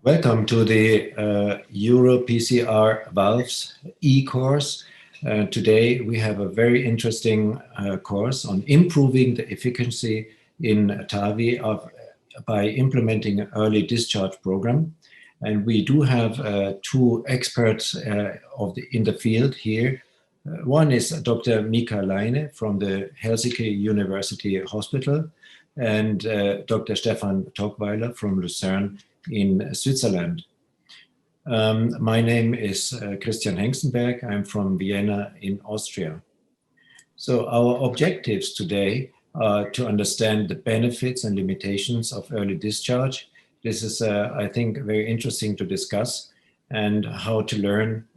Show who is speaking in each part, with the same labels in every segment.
Speaker 1: Welcome to the Euro PCR Valves e-course. Today we have a very interesting course on improving the efficiency in TAVI by implementing an early discharge program. And we do have two experts in the field here. One is Dr. Mika Laine from the Helsinki University Hospital and Dr. Stefan Toggweiler from Lucerne in Switzerland. My name is Christian Hengstenberg. I'm from Vienna in Austria. So our objectives today are to understand the benefits and limitations of early discharge. This is, I think, very interesting to discuss, and how to learn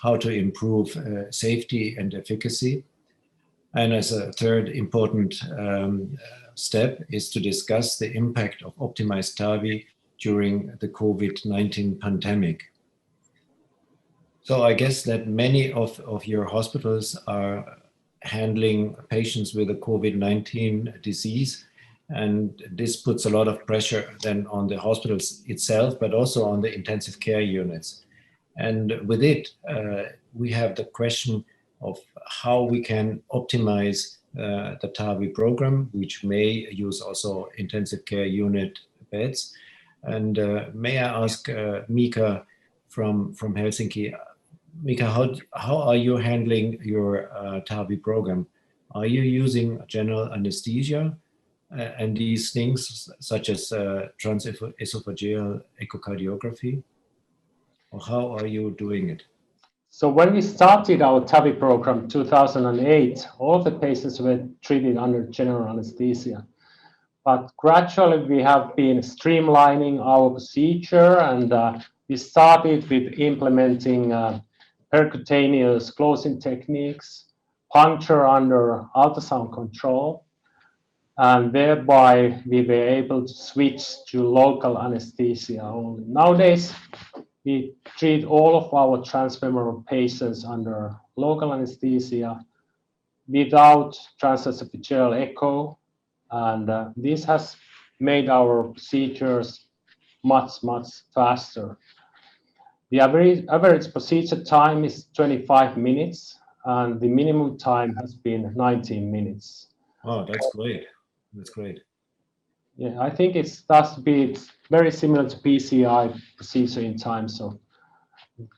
Speaker 1: how to improve safety and efficacy. And as a third important step is to discuss the impact of optimized TAVI during the COVID-19 pandemic. So I guess that many of your hospitals are handling patients with a COVID-19 disease, and this puts a lot of pressure then on the hospitals itself, but also on the intensive care units. And with it, we have the question of how we can optimize the TAVI program, which may use also intensive care unit beds. And may I ask Mika from Helsinki, Mika, how are you handling your TAVI program? Are you using general anesthesia and these things such as transesophageal echocardiography? Or how are you doing it?
Speaker 2: So when we started our TAVI program 2008, all the patients were treated under general anesthesia. But gradually we have been streamlining our procedure, and we started with implementing percutaneous closing techniques, puncture under ultrasound control, and thereby we were able to switch to local anesthesia only. Nowadays, we treat all of our transfemoral patients under local anesthesia without transesophageal echo, and this has made our procedures much faster. The average procedure time is 25 minutes, and the minimum time has been 19 minutes.
Speaker 1: Oh, that's great. That's great.
Speaker 2: Yeah, I think it's very similar to PCI procedure in terms of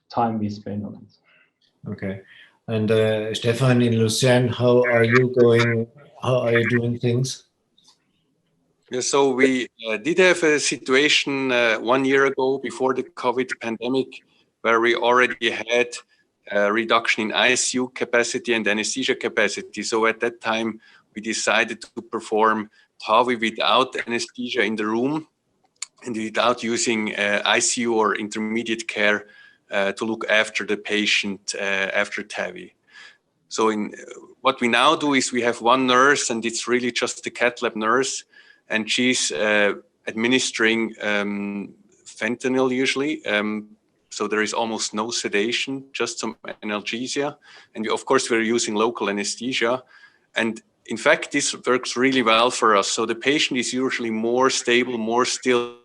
Speaker 2: time we spend on it.
Speaker 1: Okay. And Stefan in Lucerne, how are you going? How are you doing things?
Speaker 3: Yeah, so we did have a situation 1 year ago before the COVID pandemic where we already had a reduction in ICU capacity and anesthesia capacity. So at that time, we decided to perform TAVI without anesthesia in the room and without using ICU or intermediate care to look after the patient after TAVI. So what we now do is we have one nurse, and it's really just the cath lab nurse, and she's administering fentanyl usually. So there is almost no sedation, just some analgesia. And of course, we're using local anesthesia. And in fact, this works really well for us. So the patient is usually more stable, more still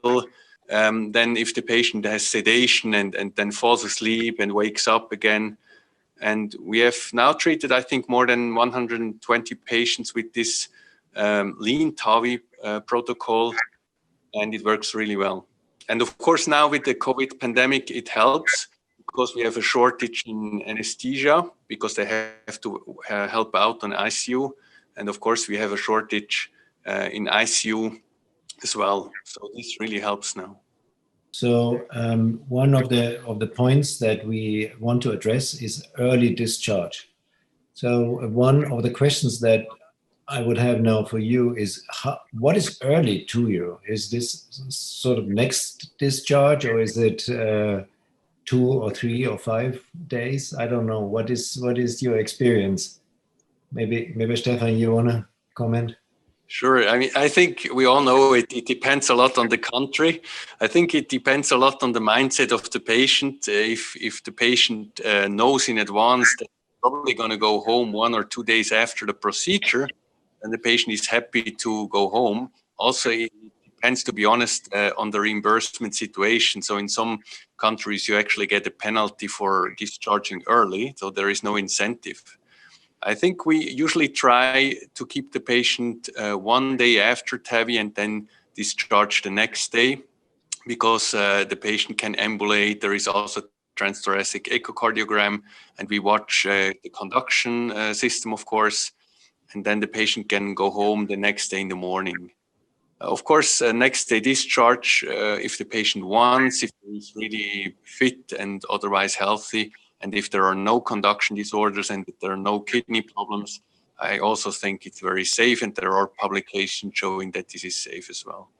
Speaker 3: than if the patient has sedation and then falls asleep and wakes up again. And we have now treated, I think, more than 120 patients with this lean TAVI protocol, and it works really well. And of course, now with the COVID pandemic, it helps because we have a shortage in anesthesia because they have to help out on ICU. And of course, we have a shortage in ICU as well. So this really helps now.
Speaker 1: So one of the points that we want to address is early discharge. So one of the questions that I would have now for you is, what is early to you? Is this sort of next discharge, or is it 2 or 3 or 5 days? I don't know. What is your experience? Maybe Stefan, you want to comment?
Speaker 3: Sure. I mean, I think we all know it depends a lot on the country. I think it depends a lot on the mindset of the patient. If the patient knows in advance that they're probably going to go home 1 or 2 days after the procedure, and the patient is happy to go home. Also, it depends, to be honest, on the reimbursement situation. So in some countries, you actually get a penalty for discharging early, so there is no incentive. I think we usually try to keep the patient 1 day after TAVI and then discharge the next day, because the patient can ambulate. There is also transthoracic echocardiogram, and we watch the conduction system, of course, and then the patient can go home the next day in the morning. Of course, next day discharge, if the patient wants, if he is really fit and otherwise healthy, and if there are no conduction disorders and if there are no kidney problems, I also think it's very safe, and there are publications showing that this is safe as well.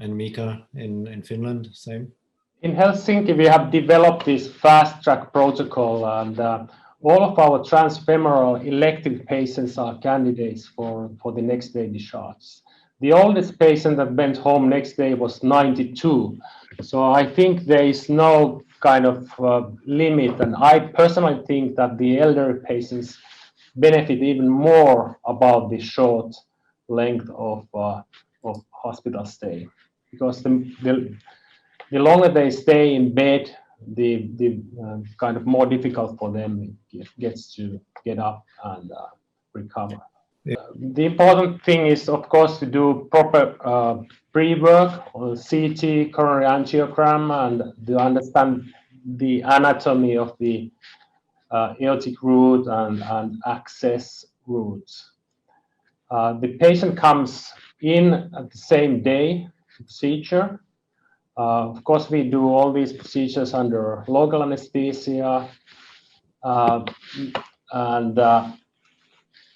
Speaker 1: And Mika, in Finland, same?
Speaker 2: In Helsinki, we have developed this fast track protocol, and all of our transfemoral elective patients are candidates for the next day discharge. The oldest patient that went home next day was 92. So I think there is no kind of limit, and I personally think that the elderly patients benefit even more about the short length of hospital stay, because the longer they stay in bed, the kind of more difficult for them it gets to get up and recover.
Speaker 1: Yeah.
Speaker 2: The important thing is, of course, to do proper pre-work on CT, coronary angiogram, and to understand the anatomy of the aortic root and access routes. The patient comes in at the same day procedure. Of course, we do all these procedures under local anesthesia,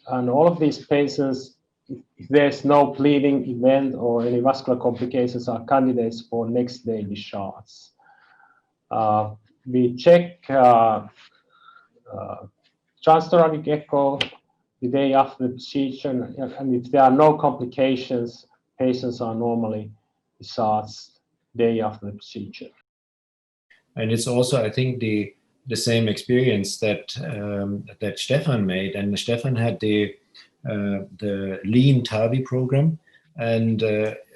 Speaker 2: and all of these patients, if there's no bleeding event or any vascular complications, are candidates for next day discharge. We check transthoracic echo the day after the procedure, and if there are no complications, patients are normally discharged day after the procedure.
Speaker 1: And it's also, I think, the same experience that that Stefan made. And Stefan had the lean TAVI program. And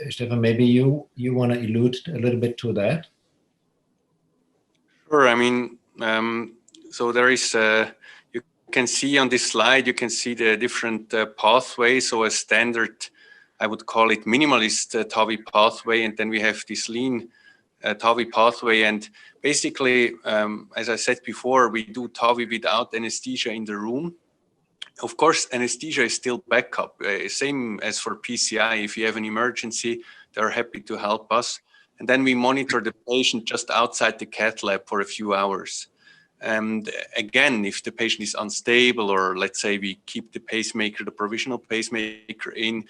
Speaker 1: Stefan, maybe you want to allude a little bit to that?
Speaker 3: Sure. I mean, so there is, you can see on this slide, you can see the different pathways. So a standard, I would call it minimalist TAVI pathway. And then we have this lean TAVI pathway. And basically, as I said before, we do TAVI without anesthesia in the room. Of course, anesthesia is still backup, same as for PCI. If you have an emergency, they're happy to help us. And then we monitor the patient just outside the cath lab for a few hours. And again, if the patient is unstable, or let's say we keep the pacemaker, the provisional pacemaker in,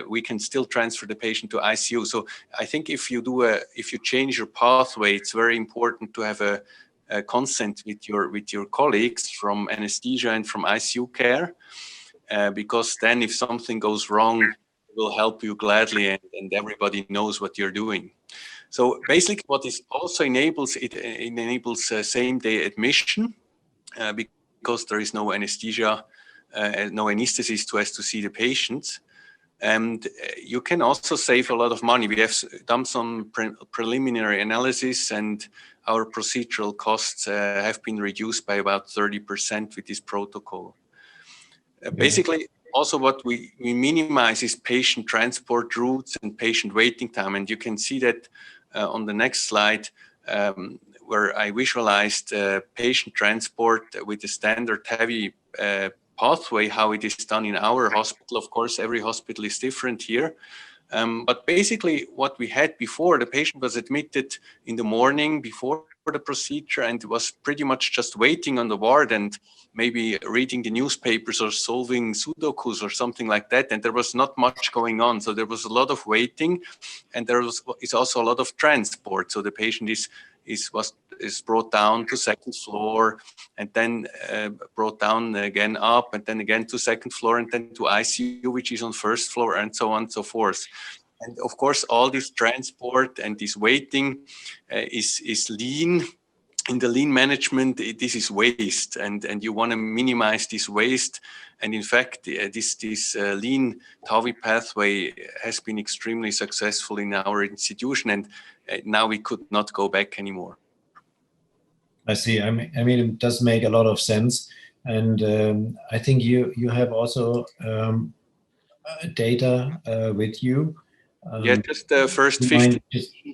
Speaker 3: we can still transfer the patient to ICU. So I think if you change your pathway, it's very important to have a consent with your colleagues from anesthesia and from ICU care, because then if something goes wrong, it will help you gladly, and everybody knows what you're doing. So basically, what this also enables, it enables same-day admission, because there is no anesthesia, no anesthetist who has to see the patients. And you can also save a lot of money. We have done some preliminary analysis, and our procedural costs have been reduced by about 30% with this protocol. Basically, also what we minimize is patient transport routes and patient waiting time. And you can see that on the next slide, where I visualized patient transport with the standard TAVI pathway, how it is done in our hospital. Of course, every hospital is different here. But basically, what we had before, the patient was admitted in the morning before the procedure and was pretty much just waiting on the ward and maybe reading the newspapers or solving Sudokus or something like that. And there was not much going on. So there was a lot of waiting, and there is also a lot of transport. So the patient is brought down to second floor, and then brought down again up, and then again to second floor, and then to ICU, which is on first floor, and so on and so forth. And of course, all this transport and this waiting is lean in the lean management, this is waste, and you want to minimize this waste. And in fact, this lean TAVI pathway has been extremely successful in our institution, and now we could not go back anymore.
Speaker 1: I see. I mean, it does make a lot of sense, and I think you have also data with you.
Speaker 3: Yeah, just the first 50.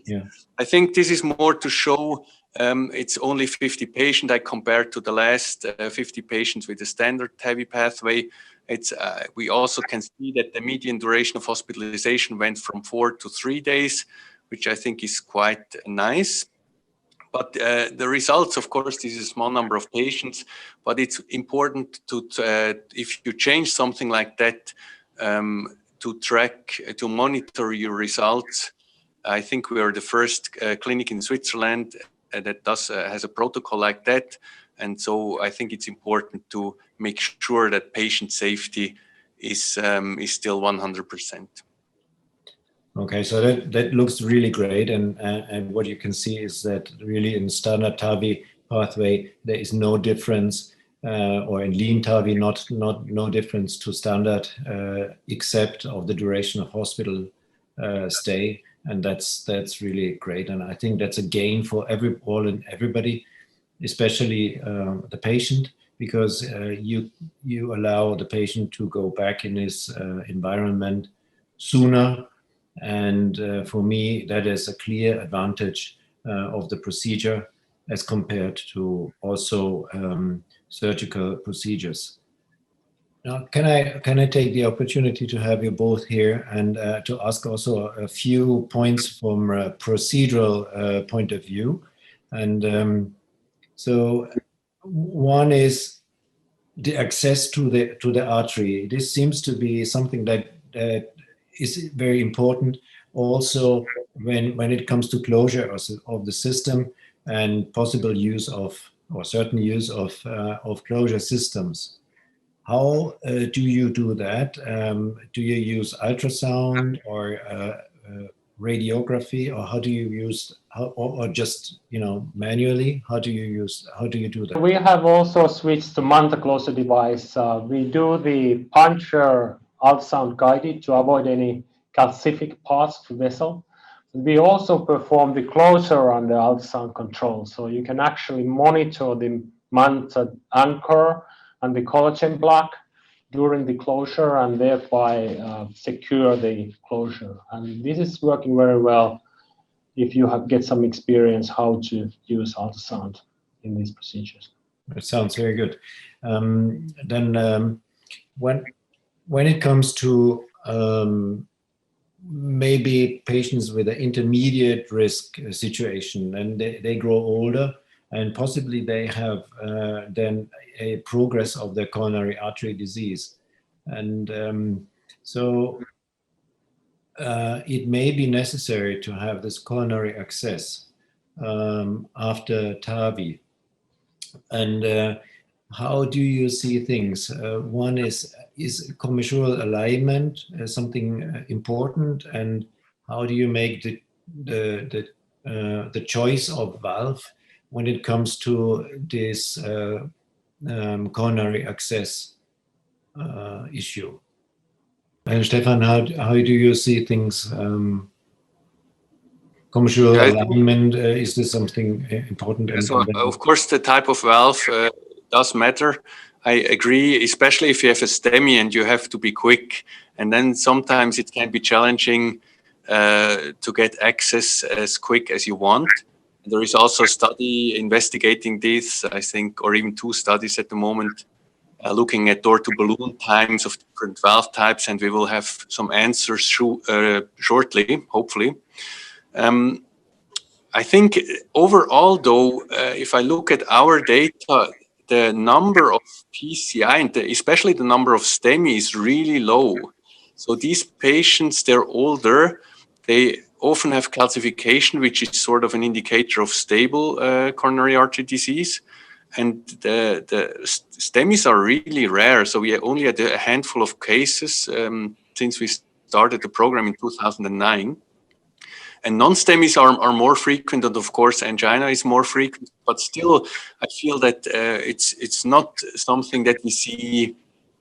Speaker 1: Yeah.
Speaker 3: I think this is more to show it's only 50 patients. I compared to the last 50 patients with the standard TAVI pathway. It's we also can see that the median duration of hospitalization went from 4 to 3 days, which I think is quite nice. But the results, of course, this is a small number of patients, but it's important to if you change something like that, to track, to monitor your results. I think we are the first clinic in Switzerland that has a protocol like that. And so I think it's important to make sure that patient safety is still 100%.
Speaker 1: Okay, so that looks really great, and what you can see is that really in standard TAVI pathway there is no difference, or in lean TAVI no difference to standard, except of the duration of hospital stay, and that's really great, and I think that's a gain for everybody, especially the patient, because you allow the patient to go back in his environment sooner. And for me, that is a clear advantage of the procedure as compared to also surgical procedures. Now, can I take the opportunity to have you both here and to ask also a few points from a procedural point of view? And so one is the access to the artery. This seems to be something that is very important also when it comes to closure of the system and possible use of, or certain use of closure systems. How do you do that? Do you use ultrasound or radiography, or how do you use, or just manually? How do you do that?
Speaker 2: We have also switched to Manta closure device. We do the puncture ultrasound guided to avoid any calcific parts to vessel. We also perform the closure on the ultrasound control, so you can actually monitor the Manta anchor and the collagen block during the closure, and thereby secure the closure. And this is working very well if you get some experience how to use ultrasound in these procedures.
Speaker 1: That sounds very good. Then when it comes to maybe patients with an intermediate risk situation, and they grow older, and possibly they have then a progress of their coronary artery disease, and so it may be necessary to have this coronary access after TAVI. And how do you see things? One is commissural alignment something important, and how do you make the choice of valve when it comes to this coronary access issue? And Stefan, how do you see things? Commissural alignment, is this something important?
Speaker 3: So, of course, the type of valve does matter. I agree, especially if you have a STEMI and you have to be quick. And then sometimes it can be challenging to get access as quick as you want. There is also a study investigating this, I think, or even 2 studies at the moment, looking at door-to-balloon times of different valve types, and we will have some answers shortly, hopefully. I think overall, though, if I look at our data, the number of PCI and especially the number of STEMI is really low. So these patients, they're older, they often have calcification, which is sort of an indicator of stable coronary artery disease. And the STEMIs are really rare. So we only had a handful of cases since we started the program in 2009. And non-STEMIs are more frequent, and of course angina is more frequent, but still I feel that it's not something that we see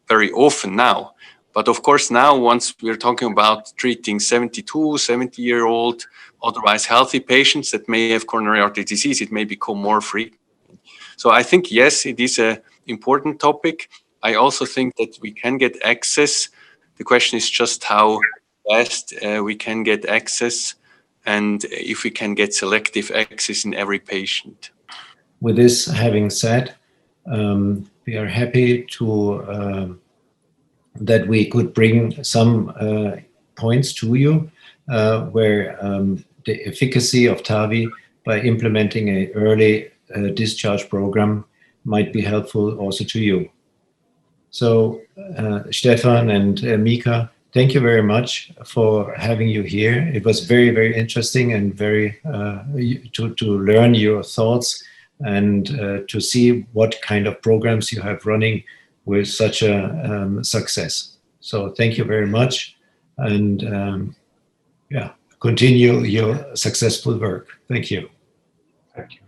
Speaker 3: very often now. But of course now, once we're talking about treating 70-year-old, otherwise healthy patients that may have coronary artery disease, it may become more frequent. So I think, yes, it is an important topic. I also think that we can get access. The question is just how fast we can get access, and if we can get selective access in every patient.
Speaker 1: With this having said, we are happy to that we could bring some points to you where the efficacy of TAVI by implementing an early discharge program might be helpful also to you. So Stefan and Mika, thank you very much for having you here. It was very, very interesting and very to learn your thoughts and to see what kind of programs you have running with such a success. So thank you very much, and yeah, continue your successful work. Thank you.
Speaker 2: Thank you.